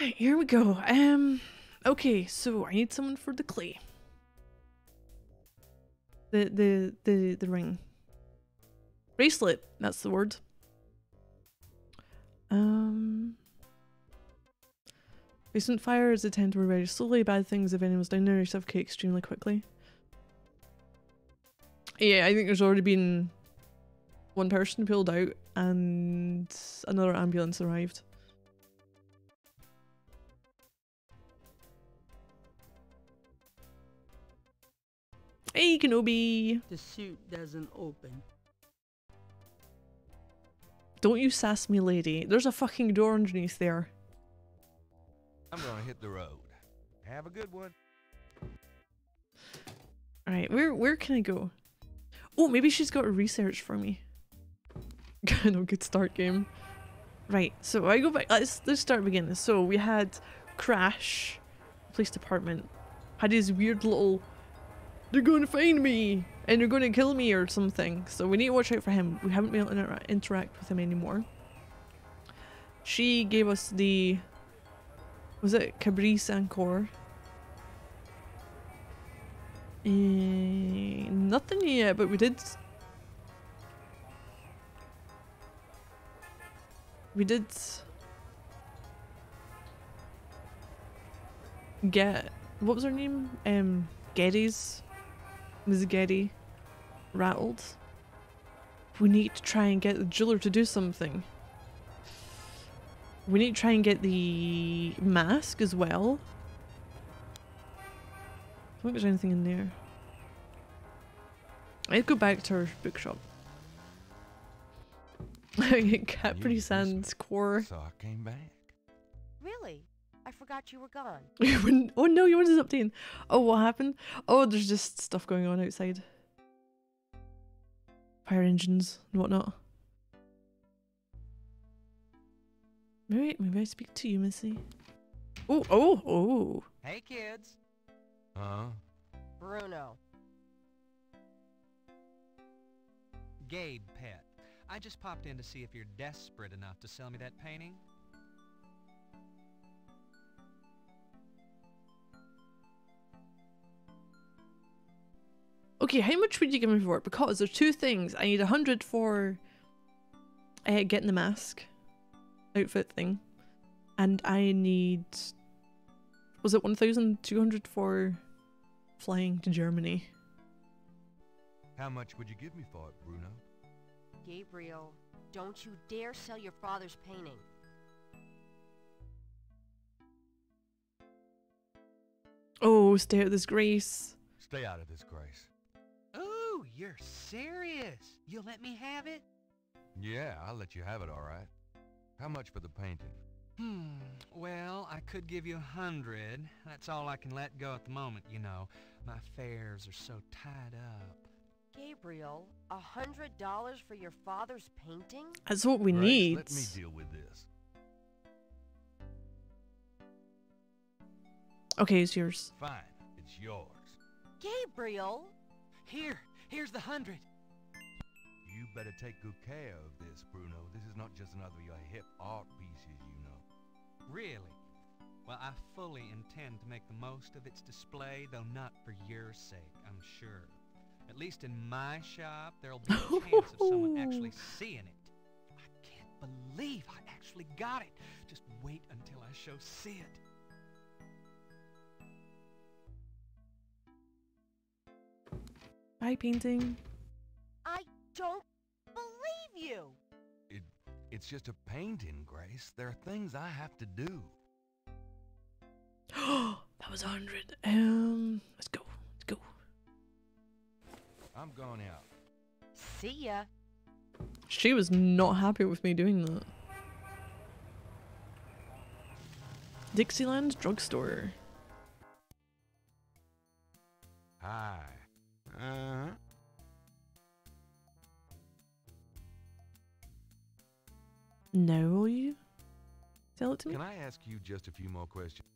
Right, here we go. Okay, so I need someone for the clay. The ring. Bracelet, that's the word. Recent fires tend to move very slowly. Bad things, if anyone's down there, suffocate extremely quickly. Yeah, I think there's already been one person pulled out and another ambulance arrived. Hey, Kenobi! The suit doesn't open. Don't you sass me, lady. There's a fucking door underneath there. I'm gonna hit the road. Have a good one. Alright, where can I go? Oh, maybe she's got a research for me. No, good start game. Right, so I go back. Let's start beginning. So we had Crash, police department, had his weird little, they're going to find me and they're going to kill me or something. So we need to watch out for him. We haven't been able to interact with him anymore. She gave us the, was it Cabrice Encore? Nothing yet, but we did get, what was her name? Geddes. Ms. Geddy rattled. We need to try and get the jeweler to do something. We need to try and get the mask as well. I don't think there's anything in there. I'd go back to our bookshop. Capri Sands core. So I came back. Really? I forgot you were gone. Oh no, you wanted updating. Oh, what happened? Oh, there's just stuff going on outside. Fire engines and whatnot. Maybe I speak to you, Missy. Oh. Hey, kids. Bruno. Gabe, pet. I just popped in to see if you're desperate enough to sell me that painting. Okay, how much would you give me for it? Because there's two things. I need 100 for getting the mask outfit thing, and I need, was it 1,200 for flying to Germany? How much would you give me for it, Bruno? Gabriel, don't you dare sell your father's painting. Oh, stay out of disgrace. Stay out of disgrace. Ooh, you're serious. You'll let me have it? Yeah, I'll let you have it, all right. How much for the painting? Well, I could give you 100. That's all I can let go at the moment, you know. My fares are so tied up. Gabriel, $100 for your father's painting? That's what we Grace, need. let me deal with this. Okay, it's yours. Fine, it's yours. Gabriel! Here's the 100. You better take good care of this, Bruno. This is not just another of your hip art pieces, you know. Really? Well, I fully intend to make the most of its display, though not for your sake, I'm sure. At least in my shop, there'll be a chance of someone actually seeing it. I can't believe I actually got it. Just wait until I show Sid. Bye, painting. I don't believe you! It's just a painting, Grace. There are things I have to do. That was 100. Let's go. I'm going out. See ya. She was not happy with me doing that. Dixieland drugstore. Hi. Now will you tell it to me? Can I ask you just a few more questions?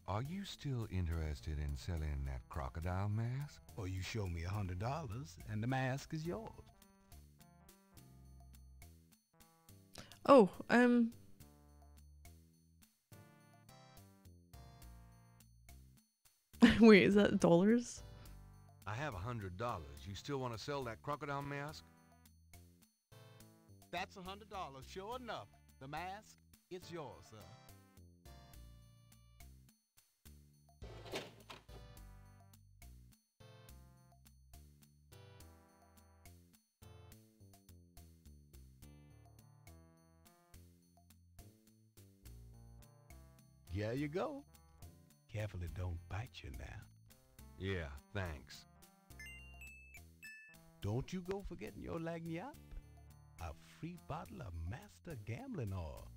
Are you still interested in selling that crocodile mask? Or you show me $100 and the mask is yours. Oh, Wait, is that dollars? I have $100. You still want to sell that crocodile mask? That's $100. Sure enough, the mask, it's yours, sir. Here you go. Careful it don't bite you now. Yeah, thanks. Don't you go forgetting your lagniappe. A free bottle of Master Gambling Oil.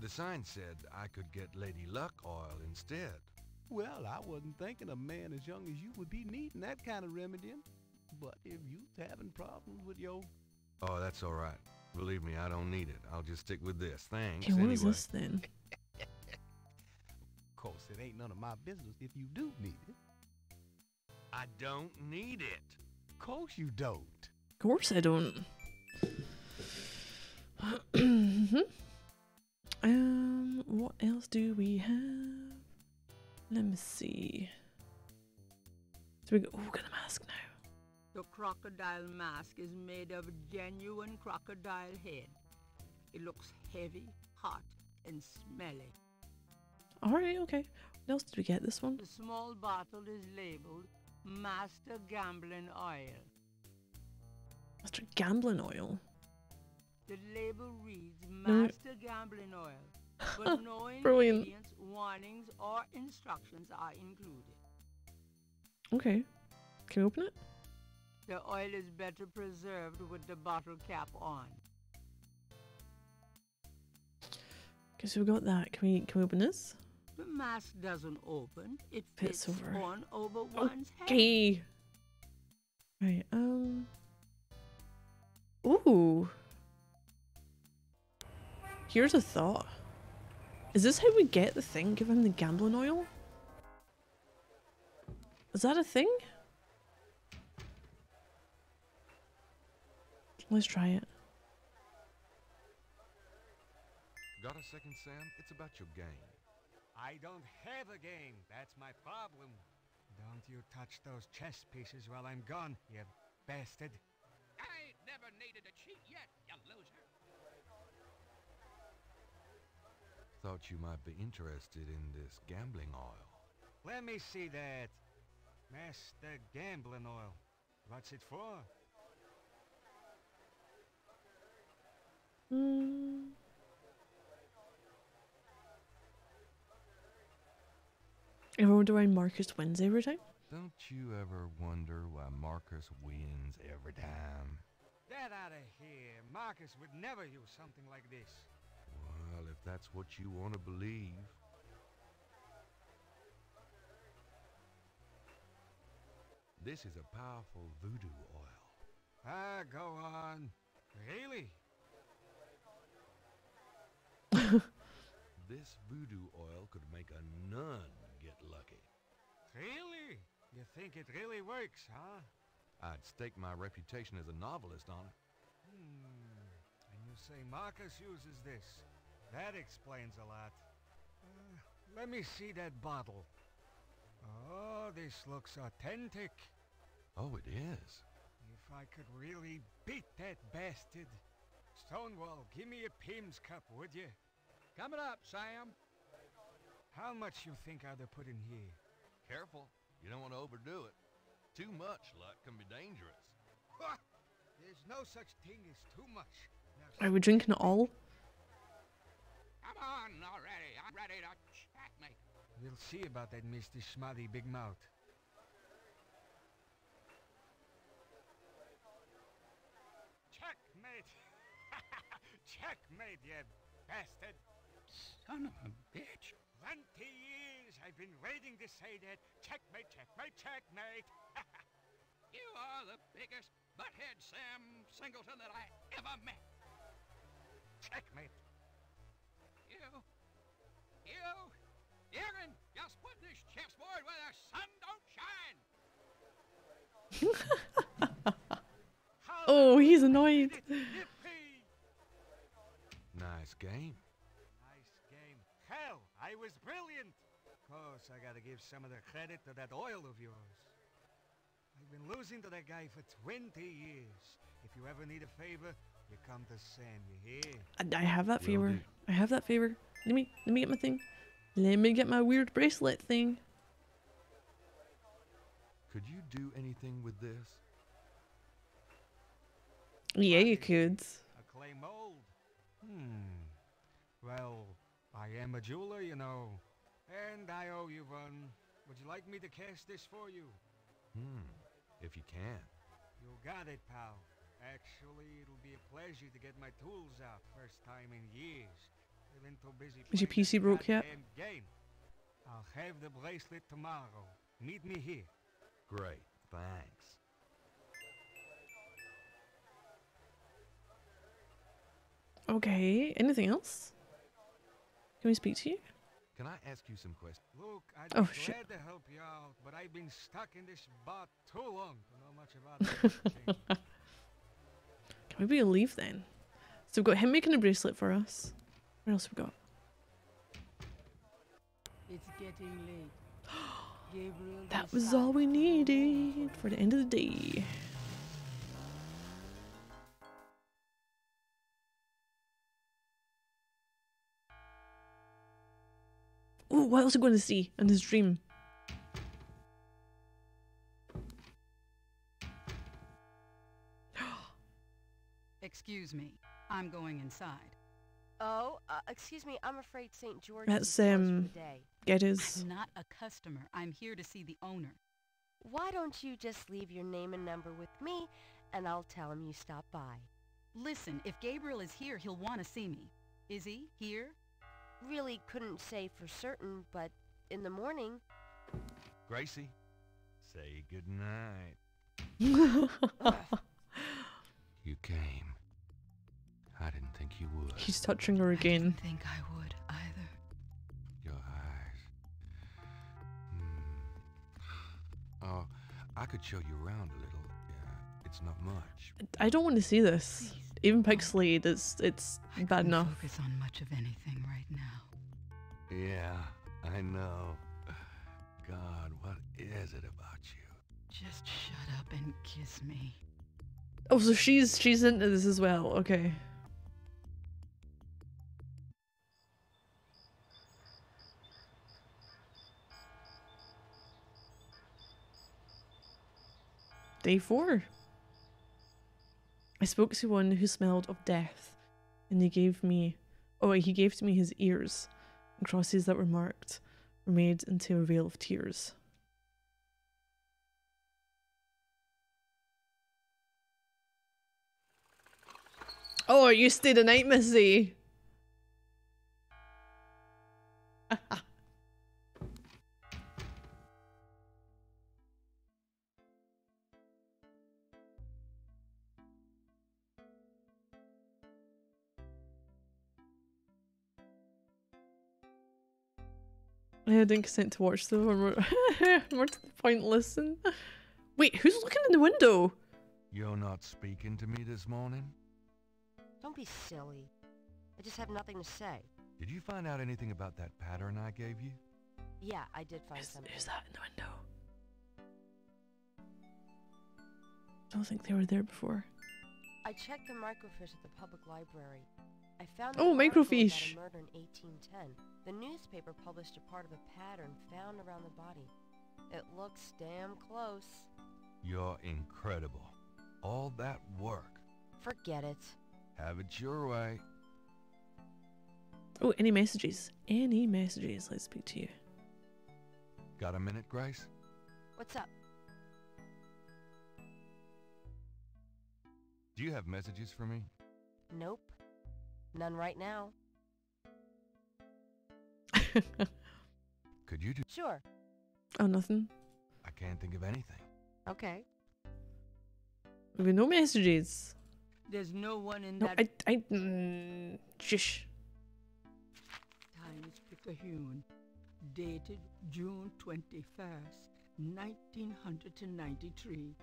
The sign said I could get Lady Luck oil instead. Well, I wasn't thinking a man as young as you would be needing that kind of remedying. But if you's having problems with your... Oh, that's all right. Believe me, I don't need it. I'll just stick with this. Thanks. Okay, what anyway. is this then? Of course, it ain't none of my business if you do need it. I don't need it. Of course you don't. Of course I don't. What else do we have? Let me see. So we go. Oh, got a mask now. The crocodile mask is made of genuine crocodile head. It looks heavy, hot, and smelly. All right, okay. What else did we get? This one? The small bottle is labeled Master Gambling Oil. Master Gambling Oil. The label reads No. Master Gambling Oil, but no Brilliant. ingredients, warnings, or instructions are included. Okay. Can we open it? The oil is better preserved with the bottle cap on. Okay, so we got that. Can we open this? The mask doesn't open. It Fits fits over. on over one's head. Okay. Right, Ooh. Here's a thought. Is this how we get the thing? Give him the gambling oil? Is that a thing? Let's try it. Got a second, Sam? It's about your game. I don't have a game. That's my problem. Don't you touch those chess pieces while I'm gone, you bastard. I ain't never needed to cheat yet, you loser. Thought you might be interested in this gambling oil. Let me see that. Master Gambling Oil. What's it for? I wonder why Marcus wins every time. Don't you ever wonder why Marcus wins every time? Get out of here. Marcus would never use something like this. Well, if that's what you want to believe. This is a powerful voodoo oil. Ah, go on. Really? This voodoo oil could make a nun get lucky. Really? You think it really works, huh? I'd stake my reputation as a novelist on it. And you say Marcus uses this. That explains a lot. Let me see that bottle. Oh, this looks authentic. Oh, it is. If I could really beat that bastard. Stonewall, give me a Pim's cup, would you? Coming up, Sam. How much you think I'd have put in here? Careful. You don't want to overdo it. Too much luck can be dangerous. There's no such thing as too much. Now, Are we drinking it all? Come on already. I'm ready to checkmate. we'll see about that, Mr. Schmutty Big Mouth. Checkmate! Checkmate, you bastard! Son of a bitch. 20 years I've been waiting to say that. Checkmate, checkmate, checkmate! You are the biggest butthead Sam Singleton that I ever met. Checkmate! You can just put this chessboard where the sun don't shine. Oh, he's annoyed. Yippee! Nice game. Nice game. Hell, I was brilliant. course, I gotta give some of the credit to that oil of yours. I've been losing to that guy for 20 years. If you ever need a favor, you come to Sam, you hear? I have that Will favor. do. I have that favor. Let me get my thing. Let me get my weird bracelet thing. Could you do anything with this? Yeah, you could. A clay mold. Well, I am a jeweler, you know. And I owe you one. Would you like me to cast this for you? If you can. You got it, pal. Actually, it'll be a pleasure to get my tools out. First time in years. I've been too busy Is your playing PC that broke yet? goddamn game. I'll have the bracelet tomorrow. Meet me here. Great, thanks. Okay, anything else? Can we speak to you? Can I ask you some questions? Look, I'd Oh, be shit. glad to help you out, but I've been stuck in this spot too long to know much about it. Can we leave then? So we've got him making a bracelet for us. What else have we got? It's getting late. Gabriel, That decide was all we to go home needed for the end of the day. Oh, what else are we going to see in this dream? Excuse me, I'm going inside. Oh, excuse me, I'm afraid St. George That's, is closed for the day. Get his. I'm not a customer. I'm here to see the owner. Why don't you just leave your name and number with me, and I'll tell him you stopped by. Listen, if Gabriel is here, he'll want to see me. Is he here? Really couldn't say for certain, but in the morning. Gracie, say goodnight. You came. I didn't think you would. He's touching her I again. didn't think I would either. Your eyes. Oh, I could show you around a little. Yeah, it's not much. I don't want to see this. Please. Even pixelated, it's I bad couldn't enough. focus on much of anything right now. Yeah, I know. God, what is it about you? Just shut up and kiss me. Oh, so she's into this as well. Okay. Day 4. I spoke to one who smelled of death, and he gave to me his ears, and crosses that were marked were made into a veil of tears. Oh, you stayed the night, Missy. I didn't consent to watch though, or more to the point, listen. Wait, who's looking in the window? You're not speaking to me this morning? Don't be silly. I just have nothing to say. Did you find out anything about that pattern I gave you? Yeah, I did find something. Who's that in the window? I don't think they were there before. I checked the microfiche at the public library. I found Oh, an article microfiche. about a murder in 1810. The newspaper published a part of a pattern found around the body. It looks damn close. You're incredible. All that work. Forget it. Have it your way. Oh, any messages? Any messages? Let's speak to you. Got a minute, Grace? What's up? Do you have messages for me? Nope. None right now. Could you do... Sure. Oh, nothing. I can't think of anything. Okay. Maybe no messages. There's no one in No, that shush. time is Picayune, dated June 21st, 1993.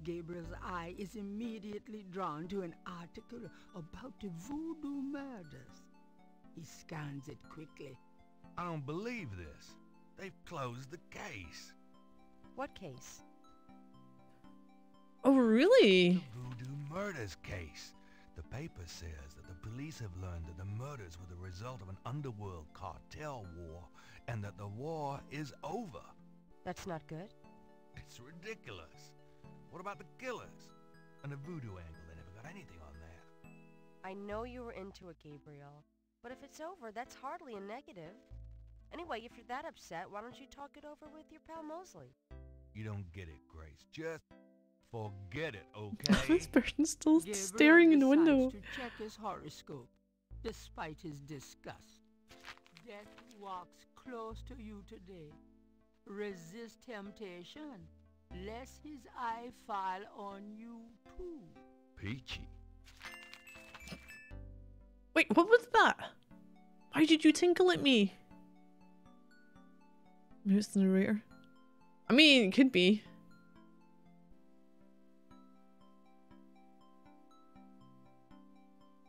Gabriel's eye is immediately drawn to an article about the voodoo murders. He scans it quickly. I don't believe this. They've closed the case. What case? Oh, really? The voodoo murders case. The paper says that the police have learned that the murders were the result of an underworld cartel war and that the war is over. That's not good. It's ridiculous. What about the killers? And the voodoo angle, they never got anything on that. I know you were into it, Gabriel. But if it's over, that's hardly a negative. Anyway, if you're that upset, why don't you talk it over with your pal Mosley? You don't get it, Grace. Just forget it, okay? This person's still Gabriel staring in the decides window. to check his horoscope, despite his disgust. Death walks close to you today. Resist temptation, lest his eye fall on you too. Peachy. Wait, what was that? Why did you tinkle at me? Maybe it's the narrator. I mean, it could be.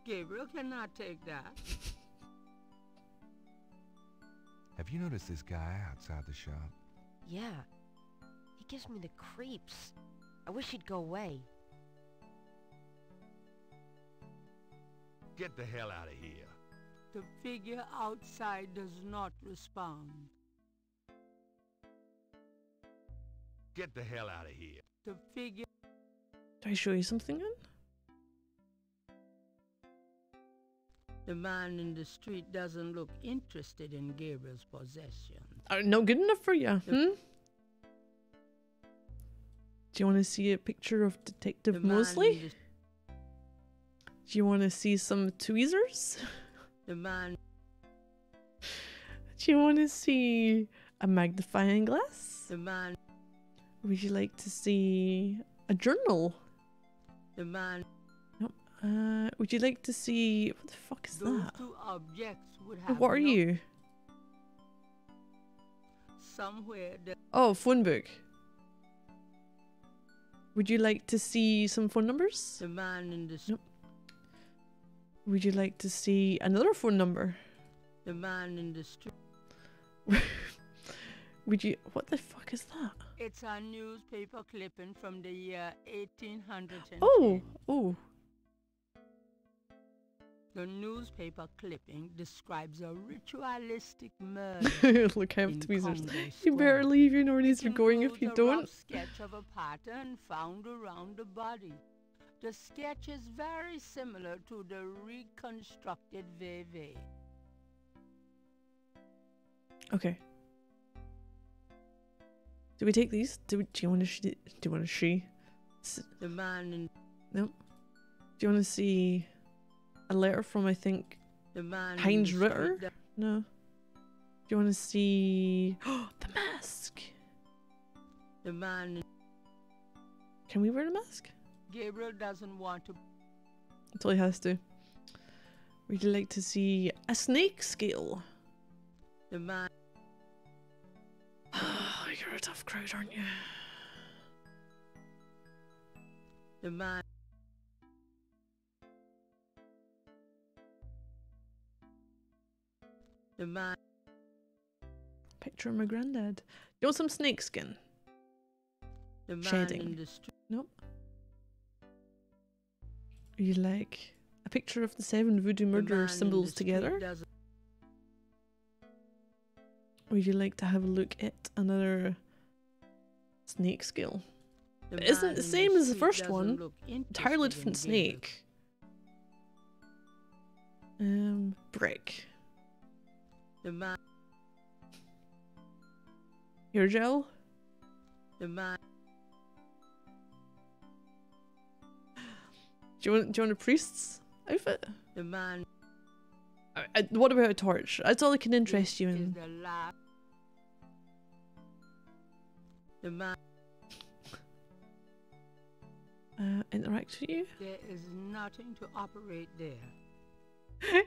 Gabriel cannot take that. Have you noticed this guy outside the shop? Yeah. He gives me the creeps. I wish he'd go away. Get the hell out of here. The figure outside does not respond. Get the hell out of here. The figure... Did I show you something then? The man in the street doesn't look interested in Gabriel's possessions. No good enough for you, hmm? Do you want to see a picture of Detective The man Mosley? in Do you want to see some tweezers? the man... Do you want to see a magnifying glass? The man... Would you like to see a journal? The man... Nope. Would you like to see... What the fuck is Those that? two objects would have... What are no- you? Somewhere the... Oh, phone book. Would you like to see some phone numbers? The man in the street... Nope. Would you like to see another phone number? The man in the street... Would you... What the fuck is that? It's a newspaper clipping from the year 1810. Oh! Oh. The newspaper clipping describes a ritualistic murder. Look, I have in tweezers. Congo You better Square. leave your nornies It are going if you includes a rough don't. sketch of a pattern found around the body. The sketch is very similar to the reconstructed Veve. Okay. Do we take these? Do you want to? Do you want to see? The man in Nope. Do you want to see a letter from I think the man in Heinz the street Ritter? that- No. Do you want to see? Oh, the mask. The man in Can we wear the mask? Gabriel doesn't want to. Until he has to. Would you like to see a snake scale? The man You're a tough crowd, aren't you? the man the man Picture of my granddad. You want some snake skin? the man Shedding. in the street. Nope. You like a picture of the 7 voodoo The murderer man in symbols the street together? doesn't- Would you like to have a look at another snake scale? the But isn't man it the in same as the street first doesn't one? look Entirely interested different in Gabriel. snake. Brick. The man Hair gel? the man Do you want a priest's outfit? the man What about a torch? That's all that can interest you is in. the last. The man Interact with you? there is nothing to operate there.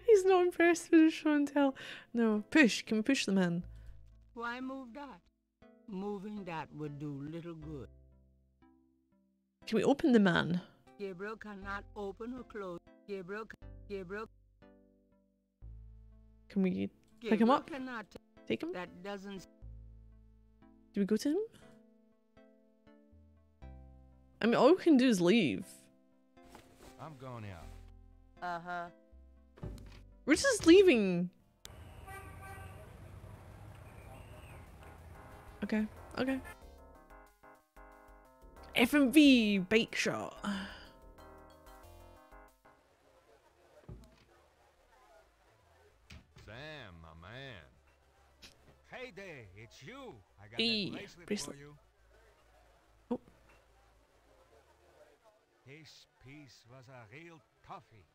He's not impressed with the show and tell. No. Push. Can we push the man? Why move that? Moving that would do little good. Can we open the man? Gabriel cannot open or close. Gabriel Can we pick him Gabriel up? cannot. Take him? That doesn't. Do we go to him? I mean, all we can do is leave. I'm going out. Uh-huh. We're just leaving. Okay, okay. F&V bake shop. Sam, my man. Hey there, it's you. I got Hey, that bracelet, bracelet. for you. Oh. This piece was a real toughie.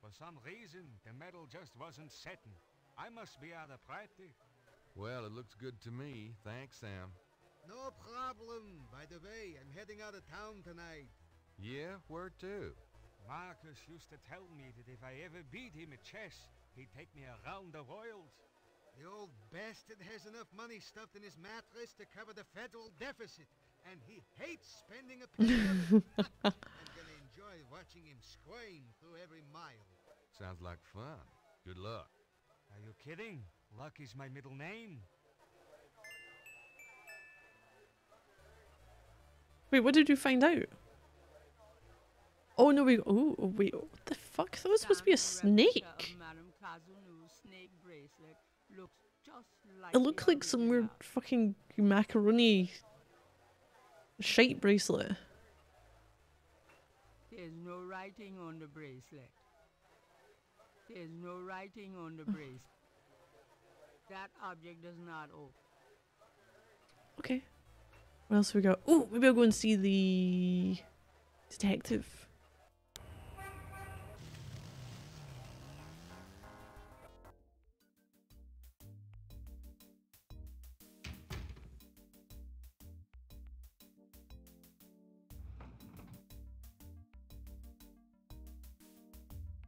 For some reason, the metal just wasn't setting. I must be out of practice. Well, it looks good to me. Thanks, Sam. No problem. By the way, I'm heading out of town tonight. Yeah, where to? Marcus used to tell me that if I ever beat him at chess, he'd take me around the world. The old bastard has enough money stuffed in his mattress to cover the federal deficit, and he hates spending a penny of it. I'm gonna enjoy watching him scream through every mile. Sounds like fun. Good luck. Are you kidding? Luck is my middle name. Wait, what did you find out? Oh no, we. Oh wait, what the fuck? That was supposed to be a snake. Madame Kazunu's snake bracelet looks just like It looked like some weird fucking macaroni shite bracelet. There's no writing on the bracelet. There's no writing on the bracelet. That object does not open. Okay. What else we got? Oh, maybe I'll go and see the detective.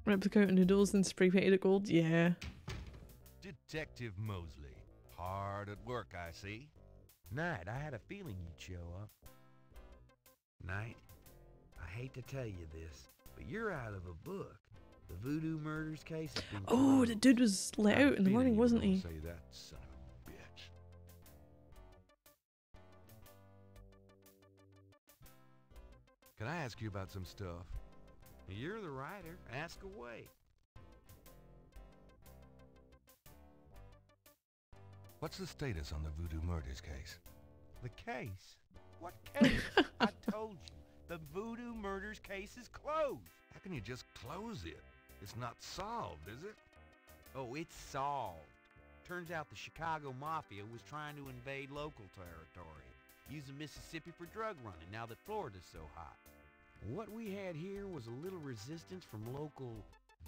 Replica noodles and spray painted gold? Yeah. Detective Mosley. Hard at work, I see. Knight, I had a feeling you'd show up. Knight, I hate to tell you this, but you're out of a book. The Voodoo Murders case has been Oh, closed. the dude was let out in the morning, wasn't he? Say that, son of a bitch. Can I ask you about some stuff? You're the writer. Ask away. What's the status on the Voodoo Murders case? The case? What case? I told you, the Voodoo Murders case is closed. How can you just close it? It's not solved, is it? Oh, it's solved. Turns out the Chicago Mafia was trying to invade local territory, using Mississippi for drug running now that Florida's so hot. What we had here was a little resistance from local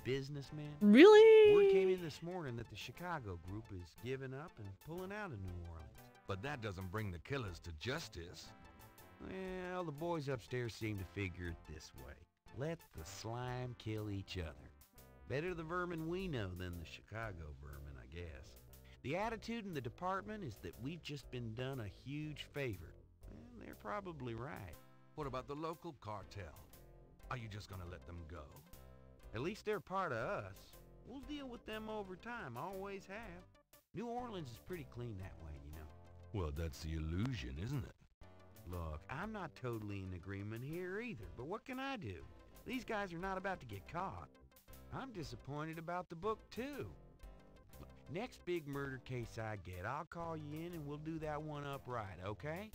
businessmen. Really? Word came in this morning that the Chicago group is giving up and pulling out of New Orleans. But that doesn't bring the killers to justice. Well, the boys upstairs seem to figure it this way. Let the slime kill each other. Better the vermin we know than the Chicago vermin, I guess. The attitude in the department is that we've just been done a huge favor. Well, they're probably right. What about the local cartel? Are you just gonna let them go? At least they're part of us. We'll deal with them over time, always have. New Orleans is pretty clean that way, you know. Well, that's the illusion, isn't it? Look, I'm not totally in agreement here either, but what can I do? These guys are not about to get caught. I'm disappointed about the book, too. Look, next big murder case I get, I'll call you in and we'll do that one up right, okay?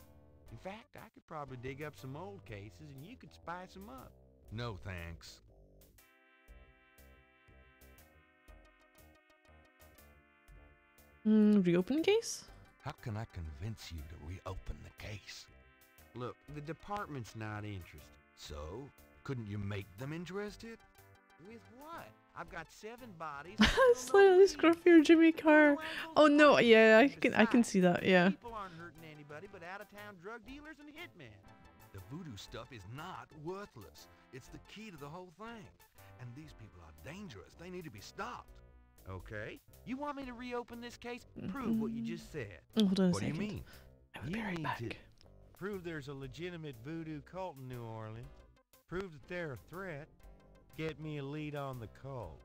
In fact, I could probably dig up some old cases and you could spice them up. No, thanks. Reopen case? How can I convince you to reopen the case? Look, the department's not interested. So, couldn't you make them interested? With what? I've got 7 bodies. Slightly scruffier Jimmy Carr. Oh no, yeah, I can see that, yeah. People aren't hurting anybody but out-of-town drug dealers and hitmen. The voodoo stuff is not worthless. It's the key to the whole thing. And these people are dangerous. They need to be stopped. Okay. You want me to reopen this case? Prove what you just said. Hold on a What do second. you mean? I will be right back. Prove there's a legitimate voodoo cult in New Orleans. Prove that they're a threat. Get me a lead on the cult.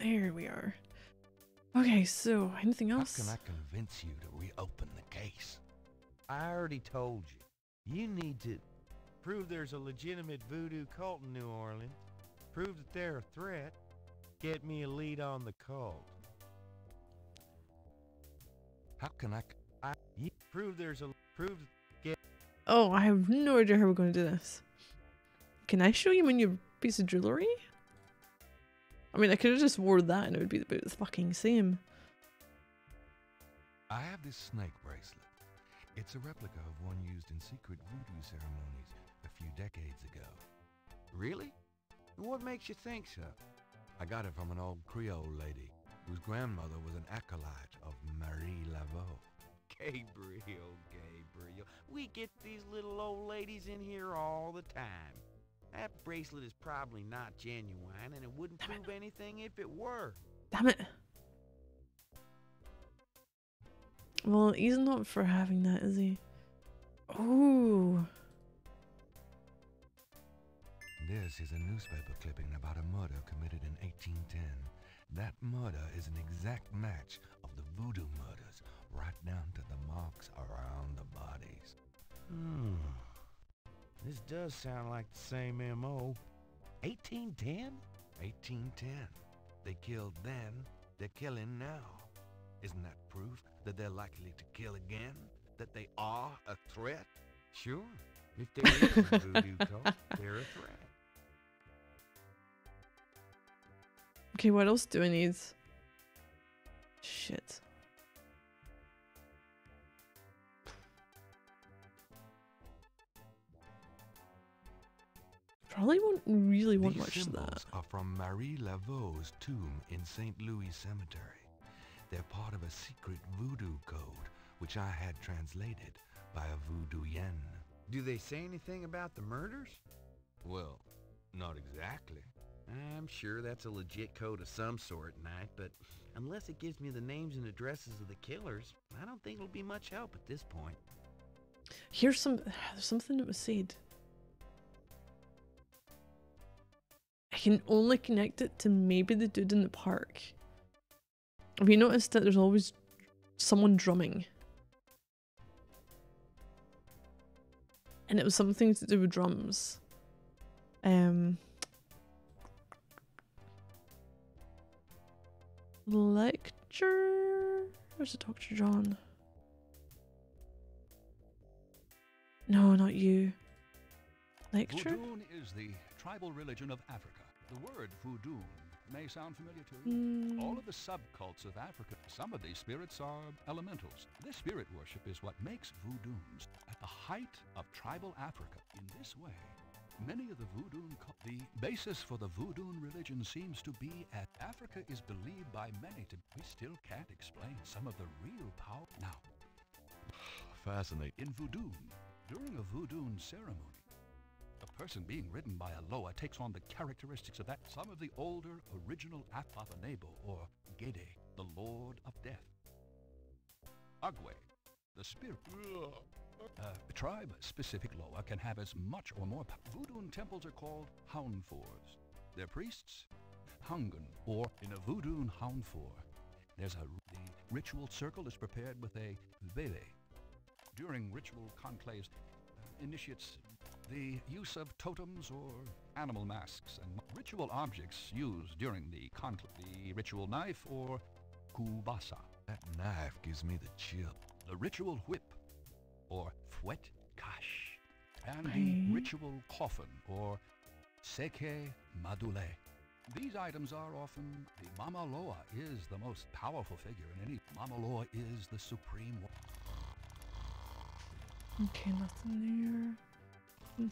There we are. Okay, so anything else? How can I convince you to reopen the case? I already told you. You need to prove there's a legitimate voodoo cult in New Orleans. Prove that they're a threat. Get me a lead on the cult. How can prove there's a get. Oh, I have no idea how we're going to do this. Can I show you my new piece of jewelry? I mean, I could have just wore that and it would be about the fucking same. I have this snake bracelet. It's a replica of one used in secret voodoo ceremonies a few decades ago. Really? What makes you think so? I got it from an old Creole lady whose grandmother was an acolyte of Marie Laveau. Gabriel. We get these little old ladies in here all the time. That bracelet is probably not genuine, and it wouldn't prove anything if it were. Damn it. Well, he's not for having that, is he? Ooh. This is a newspaper clipping about a murder committed in 1810. That murder is an exact match of the voodoo murders, right down to the marks around the bodies. This does sound like the same M.O. 1810? 1810. They killed then, they're killing now. Isn't that proof that they're likely to kill again? That they are a threat? Sure. If there is a voodoo cult, they're a threat. Okay, what else do I need? Shit. Probably won't really want much These of that. symbols are from Marie Laveau's tomb in St. Louis Cemetery. They're part of a secret voodoo code, which I had translated by a voodoo yen. Do they say anything about the murders? Well, not exactly. I'm sure that's a legit code of some sort, Knight, but unless it gives me the names and addresses of the killers, I don't think it'll be much help at this point. Here's there's something that was said. I can only connect it to maybe the dude in the park. Have you noticed that there's always someone drumming? And it was something to do with drums. Lecture? Where's the Dr. John? No, not you. Lecture? Voodoo is the tribal religion of Africa. The word voodoo may sound familiar to you. All of the subcults of Africa, some of these spirits are elementals. This spirit worship is what makes voodoos at the height of tribal Africa. In this way, many of the the basis for the voodoo religion seems to be at Africa is believed by many to we still can't explain some of the real power. Now, Fascinating. in voodoo, during a voodoo ceremony, a person being ridden by a loa takes on the characteristics of that. Some of the older original Afafanebo or Gede, the Lord of Death. Agwe, the spirit. A tribe-specific loa can have as much or more power. Voodoo temples are called houndfors. Their priests, Hungan, or in a voodoo houndfor, the ritual circle is prepared with a vele. During ritual conclaves, initiates the use of totems or animal masks and ritual objects used during the conclave. The ritual knife or kubasa. That knife gives me the chill. The ritual whip or fouet kash. And the ritual coffin or seke madule. These items are often, the Mama Loa is the most powerful figure in any. Mama Loa is the supreme one. Okay, nothing there.